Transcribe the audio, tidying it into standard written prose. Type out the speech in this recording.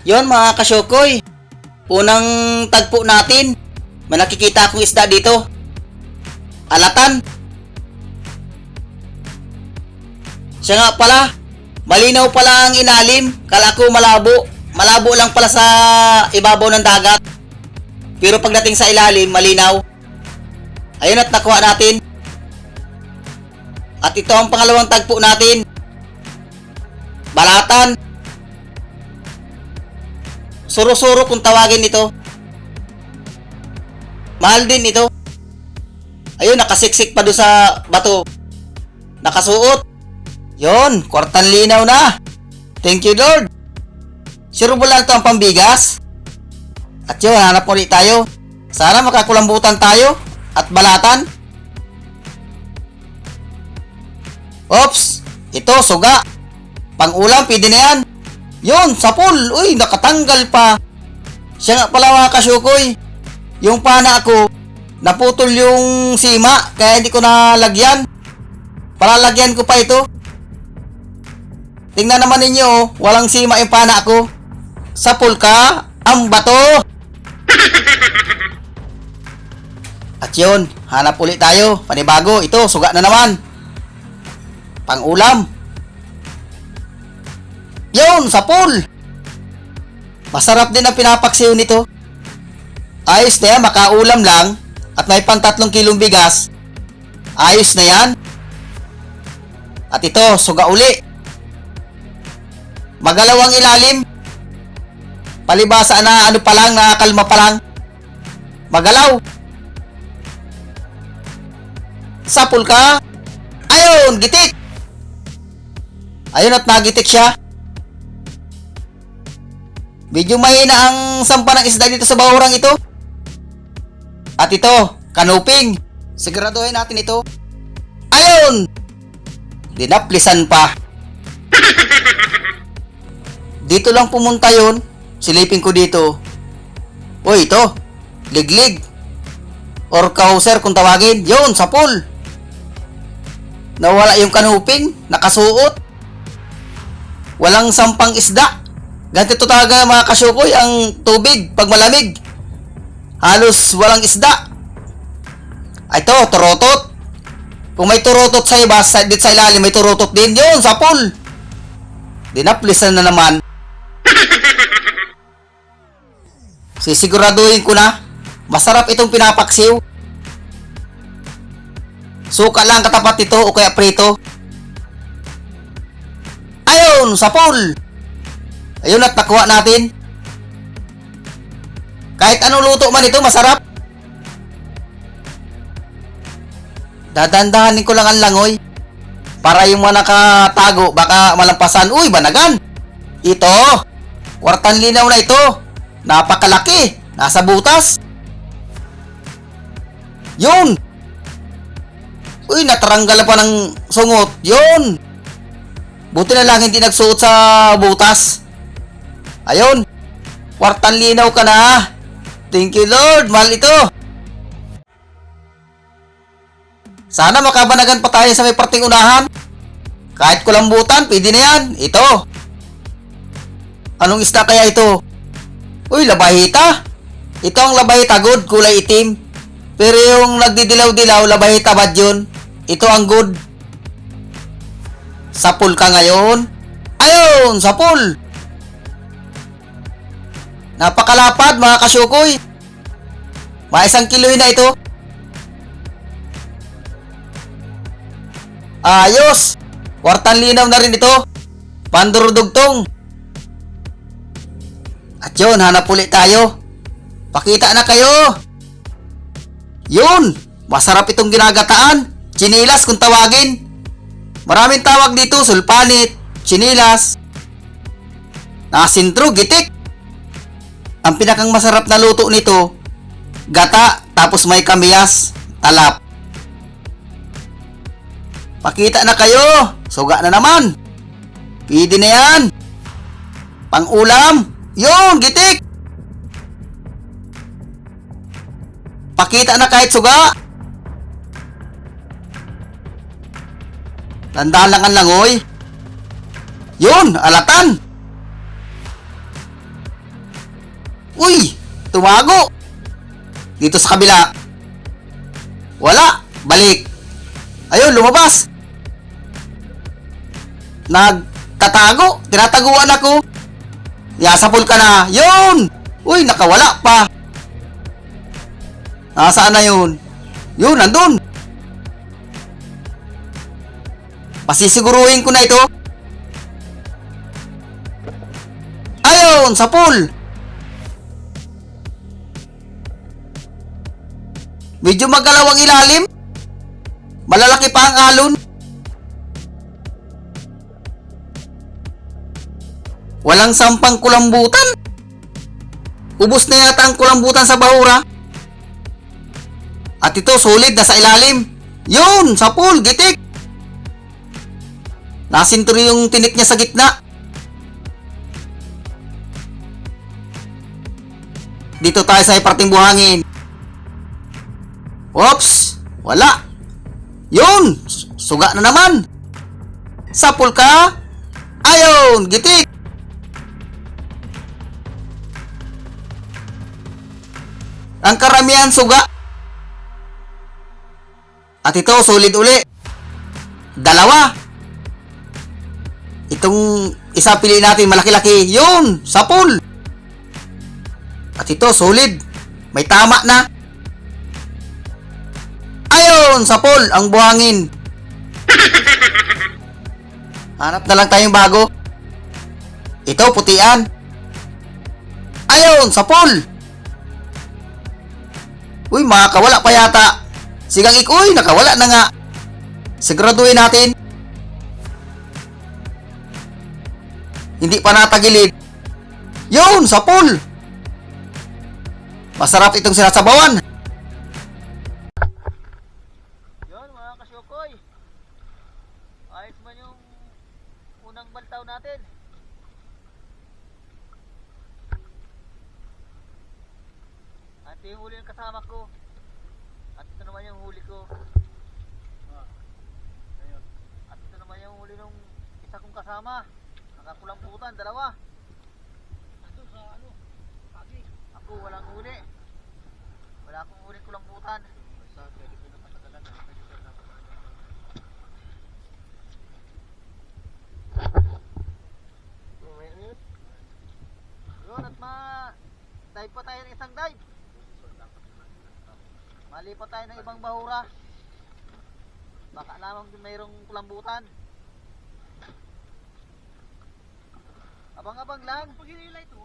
Yon mga kasyokoy, unang tagpo natin. May nakikita akong isda dito. Alatan. Siya nga pala, malinaw pala ang ilalim. Kala ko malabo. Malabo lang pala sa ibabaw ng dagat. Pero pagdating sa ilalim, malinaw. Ayun at nakuha natin. At ito ang pangalawang tagpo natin. Balatan. Suro-suro kung tawagin ito. Mahal din ito. Ayun, nakasiksik pa doon sa bato. Nakasuot. Yon, kwartang linaw na. Thank you Lord. Sure ba lang ito ang pambigas? At yun, hanap ulit tayo. Sana makakulambutan tayo. At balatan. Oops, ito suga. Pang-ulam, pwede na yan. Yun, sapul. Uy, nakatanggal pa. Siya nga pala mga kasyukoy. Yung pana ko, naputol yung sima. Kaya hindi ko nalagyan. Palalagyan ko pa ito. Tingnan naman ninyo, walang sima yung pana ko. Sapul ka, ang bato. At yun, hanap ulit tayo. Panibago, ito, suga na naman. Pang-ulam. Yun, sapul. Masarap din ang pinapaksiw nito. Ayos na yan, makaulam lang. At may pang 3 kilong bigas. Ayos na yan. At ito, suga uli. Magalaw ang ilalim. Palibasa na ano pa lang, nakakalma pa lang. Magalaw. Sapul ka. Ayun, gitik. Ayun at nagitik siya. Medyo mahina ang sampa ng isda dito sa bahurang ito. At ito, kanuping. Siguraduhin natin ito. Ayun! Dinaplisan pa. Dito lang pumunta yun. Silipin ko dito. Uy, ito. Liglig. Or kauser kung tawagin. Yun, sapul. Nawala yung kanuping. Nakasuot. Walang sampang isda. Ganito talaga mga kasyukoy ang tubig pag malamig. Halos walang isda. Ito, turotot. Kung may turotot sa iba, dito sa ilalim may turotot din. Yun, sapul. Dinaplisan na naman. Sisiguraduhin ko na. Masarap itong pinapaksiw. Suka lang katapat ito o kaya prito. Ayun, sapul. Ayun at nakuha natin. Kahit anong luto man ito, masarap. Dadandahanin ko lang ang langoy. Para yung mga nakatago, baka malampasan. Uy, banagan. Ito. Kwartang linaw na ito. Napakalaki. Nasa butas. Yun. Uy, nataranggal pa ng sungot. Yun. Buti na lang hindi nagsuot sa butas. Ayun. Kwartang linaw ka na. Thank you Lord. Mahal ito. Sana makabanagan pa tayo sa may parting unahan. Kahit kulambutan, pwede na yan. Ito. Anong isda kaya ito? Uy, labahita. Ito ang labahita good, kulay itim. Pero yung nagdidilaw-dilaw, labahita bad yun. Ito ang good. Sapul ka ngayon. Ayun, sapul. Napakalapad mga kasyukoy. Mga 1 kilo na ito. Ayos. Kwartang linaw na rin ito. Pandurudugtong. At yun, hanap ulit tayo. Pakita na kayo. Yun. Masarap itong ginagataan. Chinilas kung tawagin. Maraming tawag dito. Sulpanit. Chinilas. Nasintro, gitik. Ang pinakang masarap na luto nito, gata, tapos may kamiyas, talap. Pakita na kayo. Suga na naman. Pwede na yan. Pang-ulam. Yun, gitik. Pakita na kahit suga. Tandaan lang ang langoy. Yun, alatan. Uy! Tumago! Dito sa kabila. Wala! Balik! Ayun, lumabas! Nagtatago! Tinataguan ako! Yasapol ka na! Yun! Uy, nakawala pa! Nasaan na yun? Yun, nandun! Pasisiguruhin ko na ito. Ayun, sa pool! Medyo magalaw ang ilalim. Malalaki pa ang alon. Walang sampang kulambutan. Ubos na yata ang kulambutan sa bahura. At ito, solid na sa ilalim. Yun, sa pool, gitik. Nasinturo yung tinik niya sa gitna. Dito tayo sa iparting buhangin. Oops! Wala! Yun! Suga na naman! Sapul ka! Ayun! Gitik! Ang karamihan suga. At ito, solid uli. Dalawa! Itong isa piliin natin malaki-laki. Yun! Sapul! At ito, solid. May tama na. Ayun! Sapul! Ang buhangin. Hanap na lang tayong bago. Ito, putian. Ayun! Sapul! Uy, makakawala pa yata. Sigang uy, nakawala na nga. Siguraduhin natin. Hindi pa natagilid. Yun! Sapul! Masarap itong sinasabawan. Yun mga kasyukoy. Ayos man yung unang baltaw natin. At yung huli ng kasama ko. At ito naman yung huli ko. At ito naman yung huli ng isa kong kasama. Nakakulamputan, dalawa. Ando sa ano? Pagi. Ako walang huli. Wala akong huli kulamputan. Yun at dive pa tayo ng isang dive. Malipat tayo ng ibang bahura. Baka lamang mayroong kulambutan. Abang-abang lang. Pag hinila ito,